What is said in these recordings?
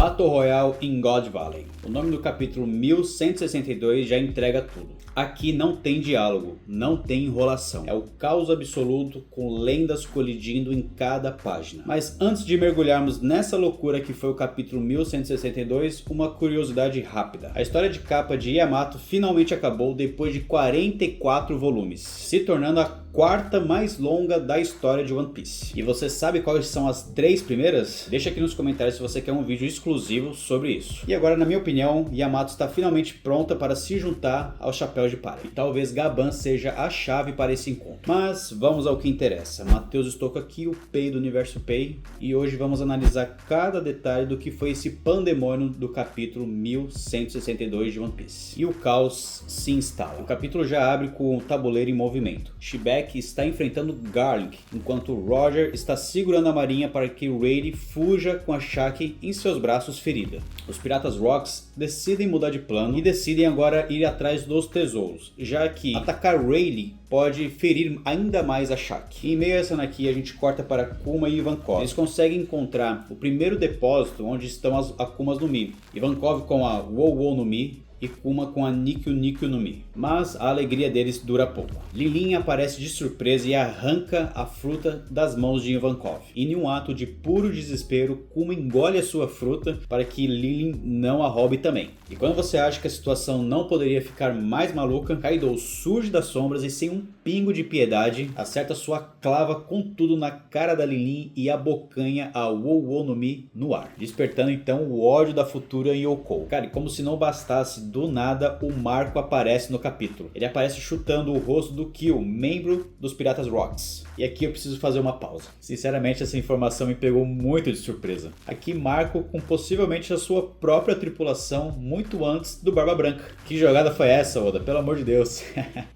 Battle Royale em God Valley. O nome do capítulo 1162 já entrega tudo. Aqui não tem diálogo, não tem enrolação. É o caos absoluto com lendas colidindo em cada página. Mas antes de mergulharmos nessa loucura que foi o capítulo 1162, uma curiosidade rápida. A história de capa de Yamato finalmente acabou depois de 44 volumes, se tornando a quarta mais longa da história de One Piece. E você sabe quais são as 3 primeiras? Deixa aqui nos comentários se você quer um vídeo exclusivo sobre isso. E agora, na minha opinião, Yamato está finalmente pronta para se juntar ao Chapéu de Palha. E talvez Gaban seja a chave para esse encontro. Mas vamos ao que interessa. Matheus Estouco aqui, o Pei do Universo Pei. E hoje vamos analisar cada detalhe do que foi esse pandemônio do capítulo 1162 de One Piece. E o caos se instala. O capítulo já abre com o tabuleiro em movimento. Shibek está enfrentando Garlic, enquanto Roger está segurando a marinha para que Rayleigh fuja com a Shaki em seus braços ferida. Os piratas Rocks decidem mudar de plano e decidem agora ir atrás dos tesouros, já que atacar Rayleigh pode ferir ainda mais a Shaki. Em meio a essa aqui a gente corta para Kuma e Ivankov. Eles conseguem encontrar o primeiro depósito onde estão as Akumas no Mi. Ivankov com a Wow no Mi e Kuma com a Nikyu no Mi. Mas a alegria deles dura pouco. Lilin aparece de surpresa e arranca a fruta das mãos de Ivankov. E em um ato de puro desespero, Kuma engole a sua fruta para que Lilin não a roube também. E quando você acha que a situação não poderia ficar mais maluca, Kaido surge das sombras e sem um pingo de piedade, acerta sua clava com tudo na cara da Lilin e abocanha a Wow no Mi no ar, despertando então o ódio da futura Yoko. Cara, e como se não bastasse, do nada o Marco aparece no capítulo. Ele aparece chutando o rosto do Kill, membro dos Piratas Rocks. E aqui eu preciso fazer uma pausa. Sinceramente, essa informação me pegou muito de surpresa. Aqui Marco com possivelmente a sua própria tripulação muito antes do Barba Branca. Que jogada foi essa, Oda? Pelo amor de Deus.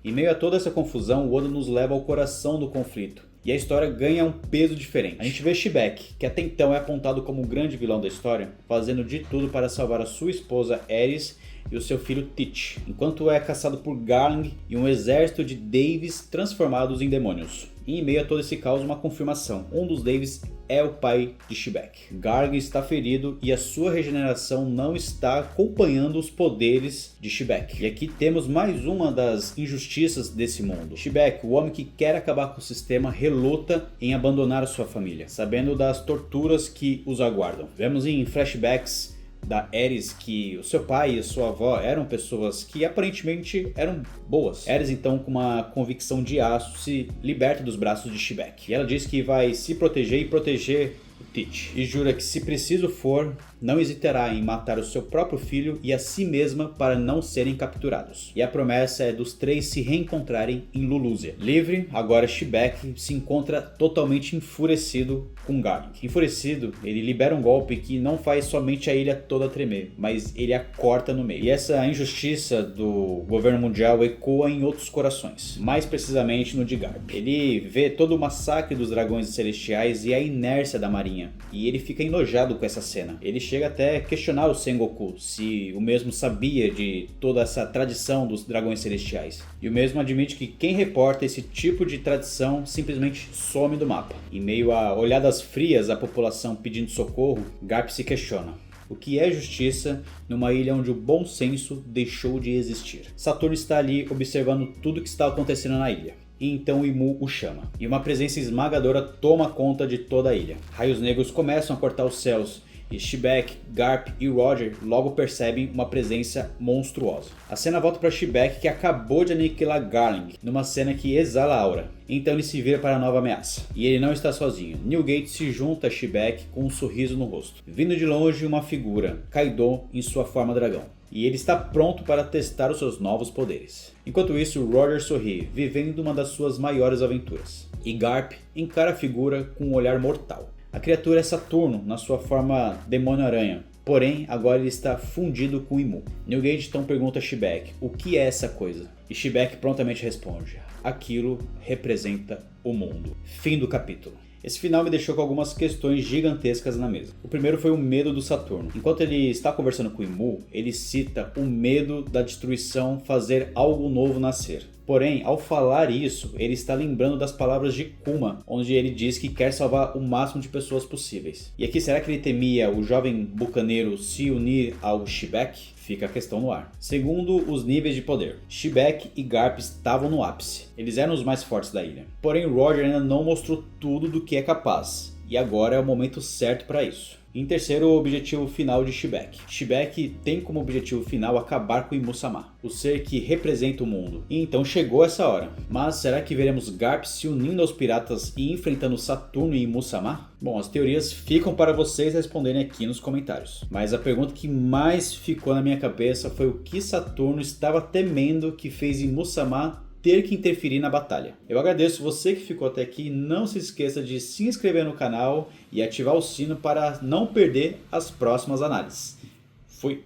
Em meio a toda essa confusão, o Oda nos leva ao coração do conflito. E a história ganha um peso diferente. A gente vê Shibek, que até então é apontado como o grande vilão da história, fazendo de tudo para salvar a sua esposa Ares e o seu filho Teach, enquanto é caçado por Garling e um exército de Davis transformados em demônios. E em meio a todo esse caos, uma confirmação. Um dos Davis é o pai de Shibek. Garling está ferido e a sua regeneração não está acompanhando os poderes de Shibek. E aqui temos mais uma das injustiças desse mundo. Shibek, o homem que quer acabar com o sistema, reluta em abandonar a sua família, sabendo das torturas que os aguardam. Vemos em flashbacks da Ares que o seu pai e a sua avó eram pessoas que aparentemente eram boas. Ares então, com uma convicção de aço, se liberta dos braços de Shibek. E ela diz que vai se proteger e proteger o Teach. E jura que, se preciso for, não hesitará em matar o seu próprio filho e a si mesma para não serem capturados. E a promessa é dos 3 se reencontrarem em Lulusia. Livre, agora Shibek se encontra totalmente enfurecido com Garlic. Enfurecido, ele libera um golpe que não faz somente a ilha toda tremer, mas ele a corta no meio. E essa injustiça do governo mundial ecoa em outros corações, mais precisamente no de Garp. Ele vê todo o massacre dos dragões celestiais e a inércia da marinha, e ele fica enojado com essa cena. Ele chega até a questionar o Sengoku se o mesmo sabia de toda essa tradição dos dragões celestiais. E o mesmo admite que quem reporta esse tipo de tradição simplesmente some do mapa. Em meio a olhadas frias à população pedindo socorro, Garp se questiona: o que é justiça numa ilha onde o bom senso deixou de existir? Saturno está ali observando tudo o que está acontecendo na ilha. E então Imu o chama, e uma presença esmagadora toma conta de toda a ilha. Raios negros começam a cortar os céus, e Shibek, Garp e Roger logo percebem uma presença monstruosa. A cena volta para Shibek, que acabou de aniquilar Garling, numa cena que exala aura. Então ele se vira para a nova ameaça. E ele não está sozinho. Newgate se junta a Shibek com um sorriso no rosto. Vindo de longe, uma figura, Kaido em sua forma dragão. E ele está pronto para testar os seus novos poderes. Enquanto isso, Roger sorri, vivendo uma das suas maiores aventuras. E Garp encara a figura com um olhar mortal. A criatura é Saturno, na sua forma demônio-aranha. Porém, agora ele está fundido com Imu. Newgate então pergunta a Shibek o que é essa coisa. E Shibek prontamente responde: aquilo representa o mundo. Fim do capítulo. Esse final me deixou com algumas questões gigantescas na mesa. O primeiro foi o medo do Saturno. Enquanto ele está conversando com o Imu, ele cita o medo da destruição fazer algo novo nascer. Porém, ao falar isso, ele está lembrando das palavras de Kuma, onde ele diz que quer salvar o máximo de pessoas possíveis. E aqui, será que ele temia o jovem bucaneiro se unir ao Shibek? Fica a questão no ar. Segundo os níveis de poder, Shibek e Garp estavam no ápice. Eles eram os mais fortes da ilha. Porém, Roger ainda não mostrou tudo do que é capaz. E agora é o momento certo para isso. Em terceiro, o objetivo final de Shibek. Shibek tem como objetivo final acabar com Imu-sama, o ser que representa o mundo. E então chegou essa hora. Mas será que veremos Garp se unindo aos piratas e enfrentando Saturno e Imu-sama? Bom, as teorias ficam para vocês responderem aqui nos comentários. Mas a pergunta que mais ficou na minha cabeça foi o que Saturno estava temendo que fez Imu-sama ter que interferir na batalha. Eu agradeço você que ficou até aqui, não se esqueça de se inscrever no canal e ativar o sino para não perder as próximas análises.